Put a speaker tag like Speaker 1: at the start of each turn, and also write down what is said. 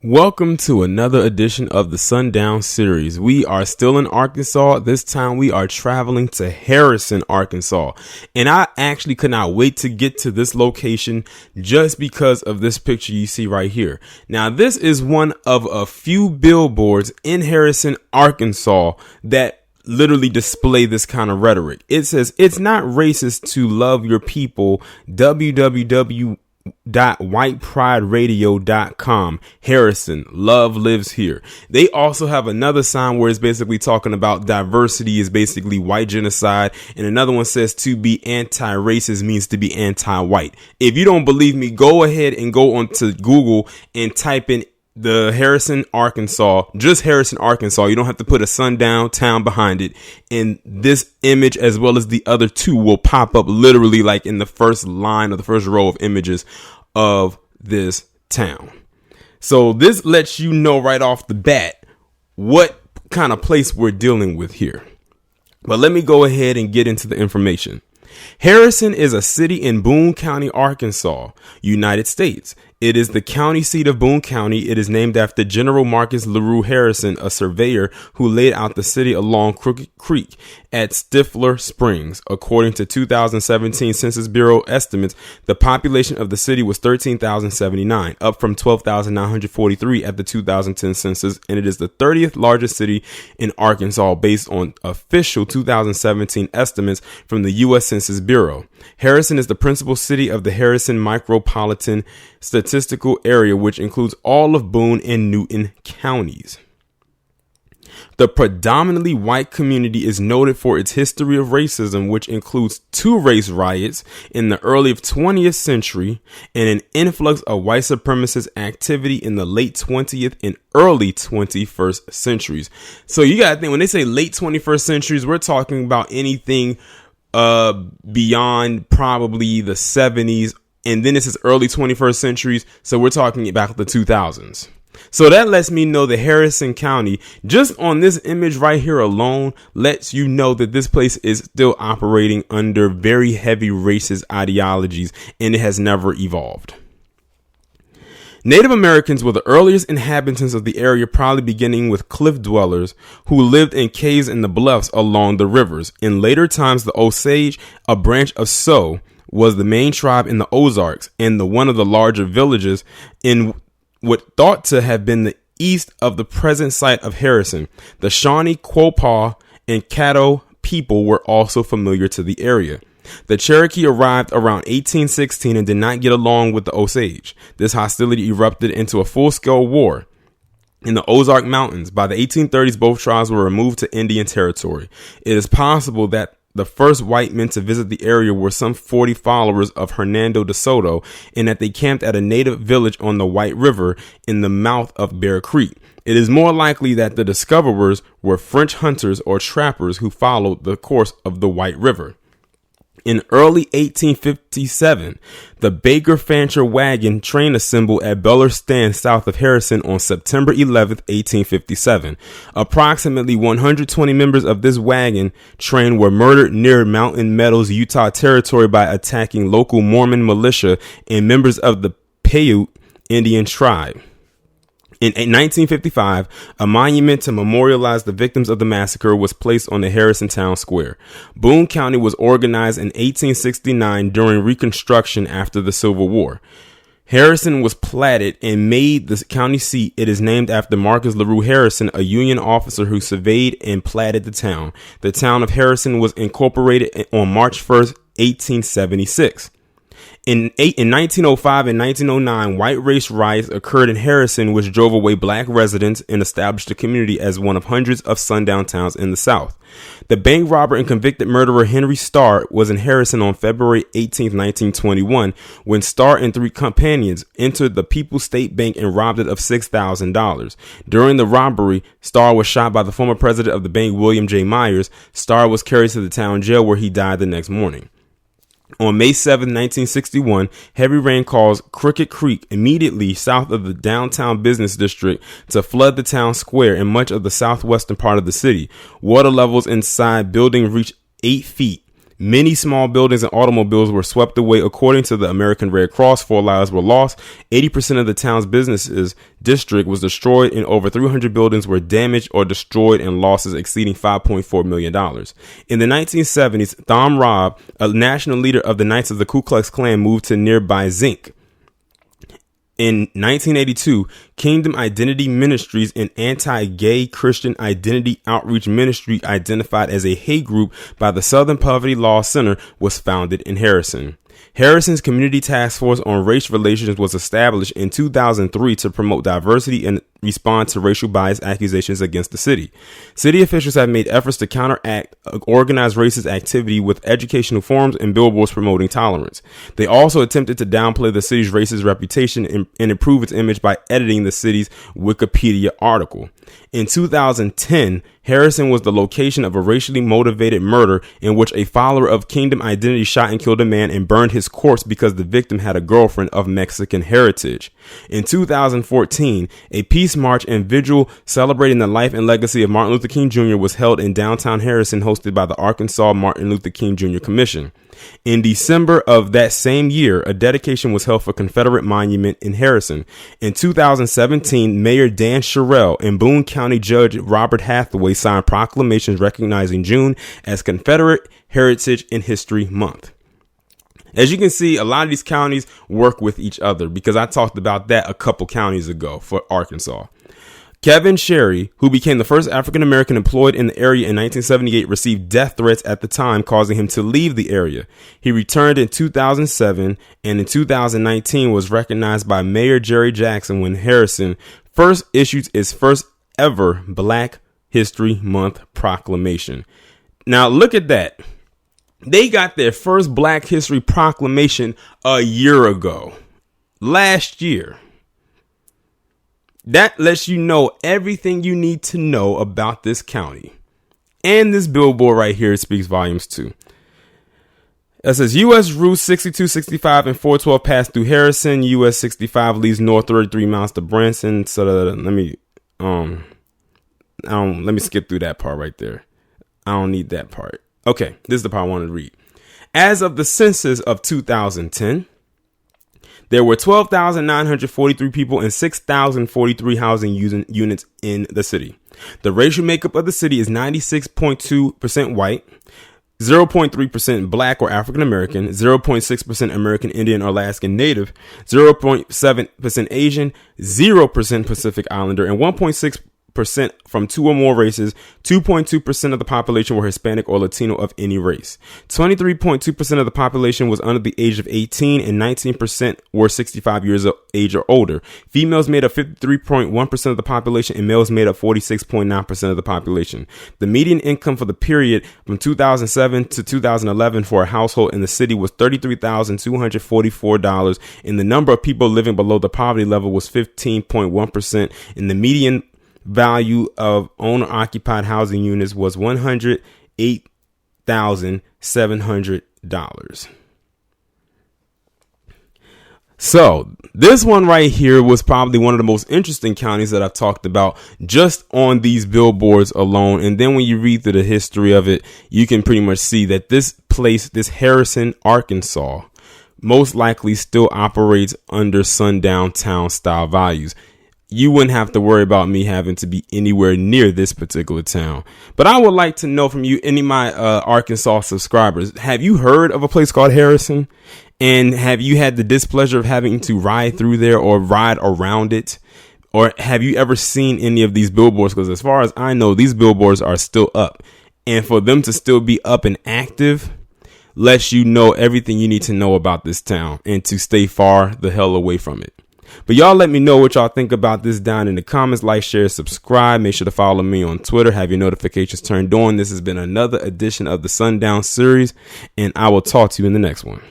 Speaker 1: Welcome to another edition of the Sundown series. We are still in Arkansas. This time we are traveling to Harrison, Arkansas. And I actually could not wait to get to this location just because of this picture you see right here. Now, this is one of a few billboards in Harrison, Arkansas that literally display this kind of rhetoric. It says, "It's not racist to love your people. www.whiteprideradio.com. Harrison, love lives here." They also have another sign where it's basically talking about diversity is basically white genocide, and another one says to be anti-racist means to be anti-white. If you don't believe me, go ahead and go onto Google and type in the Harrison, Arkansas, just Harrison, Arkansas. You don't have to put a Sundown town behind it. And this image, as well as the other two, will pop up literally like in the first line or the first row of images of this town. So this lets you know right off the bat what kind of place we're dealing with here. But let me go ahead and get into the information. Harrison is a city in Boone County, Arkansas, United States. It is the county seat of Boone County. It is named after General Marcus LaRue Harrison, a surveyor who laid out the city along Crooked Creek at Stifler Springs. According to 2017 Census Bureau estimates, the population of the city was 13,079, up from 12,943 at the 2010 census, and it is the 30th largest city in Arkansas based on official 2017 estimates from the U.S. Census Bureau. Harrison is the principal city of the Harrison Micropolitan Statistical Area, which includes all of Boone and Newton counties. The predominantly white community is noted for its history of racism, which includes two race riots in the early 20th century and an influx of white supremacist activity in the late 20th and early 21st centuries. So you got to think, when they say late 21st centuries, we're talking about anything beyond probably the 70s, and then this is early 21st centuries, so we're talking about the 2000s. So that lets me know that Harrison County, just on this image right here alone, lets you know that this place is still operating under very heavy racist ideologies, and it has never evolved. Native Americans were the earliest inhabitants of the area, probably beginning with cliff dwellers who lived in caves in the bluffs along the rivers. In later times, the Osage, a branch of Sioux, was the main tribe in the Ozarks and one of the larger villages in what thought to have been the east of the present site of Harrison. The Shawnee, Quapaw, and Caddo people were also familiar to the area. The Cherokee arrived around 1816 and did not get along with the Osage. This hostility erupted into a full-scale war in the Ozark Mountains. By the 1830s, both tribes were removed to Indian territory. It is possible that the first white men to visit the area were some 40 followers of Hernando de Soto, and that they camped at a native village on the White River in the mouth of Bear Creek. It is more likely that the discoverers were French hunters or trappers who followed the course of the White River. In early 1857, the Baker Fancher wagon train assembled at Beller Stand south of Harrison on September 11, 1857. Approximately 120 members of this wagon train were murdered near Mountain Meadows, Utah Territory by attacking local Mormon militia and members of the Paiute Indian tribe. In 1955, a monument to memorialize the victims of the massacre was placed on the Harrison Town Square. Boone County was organized in 1869 during Reconstruction after the Civil War. Harrison was platted and made the county seat. It is named after Marcus LaRue Harrison, a Union officer who surveyed and platted the town. The town of Harrison was incorporated on March 1st, 1876. In 1905 and 1909, white race riots occurred in Harrison, which drove away black residents and established the community as one of hundreds of sundown towns in the South. The bank robber and convicted murderer Henry Starr was in Harrison on February 18, 1921, when Starr and three companions entered the People's State Bank and robbed it of $6,000. During the robbery, Starr was shot by the former president of the bank, William J. Myers. Starr was carried to the town jail, where he died the next morning. On May 7, 1961, heavy rain caused Crooked Creek, immediately south of the downtown business district, to flood the town square and much of the southwestern part of the city. Water levels inside building reached 8 feet. Many small buildings and automobiles were swept away. According to the American Red Cross, 4 lives were lost. 80% of the town's businesses district was destroyed, and over 300 buildings were damaged or destroyed, and losses exceeding $5.4 million. In the 1970s, Thom Robb, a national leader of the Knights of the Ku Klux Klan, moved to nearby Zinc. In 1982, Kingdom Identity Ministries, an anti-gay Christian identity outreach ministry identified as a hate group by the Southern Poverty Law Center, was founded in Harrison. Harrison's Community Task Force on Race Relations was established in 2003 to promote diversity and respond to racial bias accusations against the city. City officials have made efforts to counteract organized racist activity with educational forums and billboards promoting tolerance. They also attempted to downplay the city's racist reputation and improve its image by editing the city's Wikipedia article. In 2010, Harrison was the location of a racially motivated murder in which a follower of Kingdom Identity shot and killed a man and burned his corpse because the victim had a girlfriend of Mexican heritage. In 2014, a peace march and vigil celebrating the life and legacy of Martin Luther King Jr. was held in downtown Harrison, hosted by the Arkansas Martin Luther King Jr. Commission. In December of that same year, a dedication was held for Confederate Monument in Harrison. In 2017, Mayor Dan Sherrill and Boone County Judge Robert Hathaway signed proclamations recognizing June as Confederate Heritage and History Month. As you can see, a lot of these counties work with each other, because I talked about that a couple counties ago for Arkansas. Kevin Sherry, who became the first African-American employed in the area in 1978, received death threats at the time, causing him to leave the area. He returned in 2007 and in 2019 was recognized by Mayor Jerry Jackson when Harrison first issued its first ever Black History Month proclamation. Now look at that. They got their first Black History proclamation a year ago, last year. That lets you know everything you need to know about this county. And this billboard right here speaks volumes too. It says U.S. Route 62, 65, and 412 pass through Harrison. U.S. 65 leads north 33 miles to Branson. So let me skip through that part right there. I don't need that part. Okay, this is the part I wanted to read. As of the census of 2010, there were 12,943 people and 6,043 housing units in the city. The racial makeup of the city is 96.2% white, 0.3% black or African American, 0.6% American Indian or Alaskan Native, 0.7% Asian, 0% Pacific Islander, and 1.6% from 2 or more races. 2.2% of the population were Hispanic or Latino of any race. 23.2% of the population was under the age of 18, and 19% were 65 years of age or older. Females made up 53.1% of the population, and males made up 46.9% of the population. The median income for the period from 2007 to 2011 for a household in the city was $33,244, and the number of people living below the poverty level was 15.1%, and the median value of owner-occupied housing units was $108,700. So this one right here was probably one of the most interesting counties that I've talked about just on these billboards alone. And then when you read through the history of it, you can pretty much see that this place, this Harrison, Arkansas, most likely still operates under sundown town style values. You wouldn't have to worry about me having to be anywhere near this particular town. But I would like to know from you, any of my Arkansas subscribers, have you heard of a place called Harrison? And have you had the displeasure of having to ride through there or ride around it? Or have you ever seen any of these billboards? Because as far as I know, these billboards are still up. And for them to still be up and active lets you know everything you need to know about this town and to stay far the hell away from it. But y'all let me know what y'all think about this down in the comments. Like, share, subscribe. Make sure to follow me on Twitter. Have your notifications turned on. This has been another edition of the Sundown series, and I will talk to you in the next one.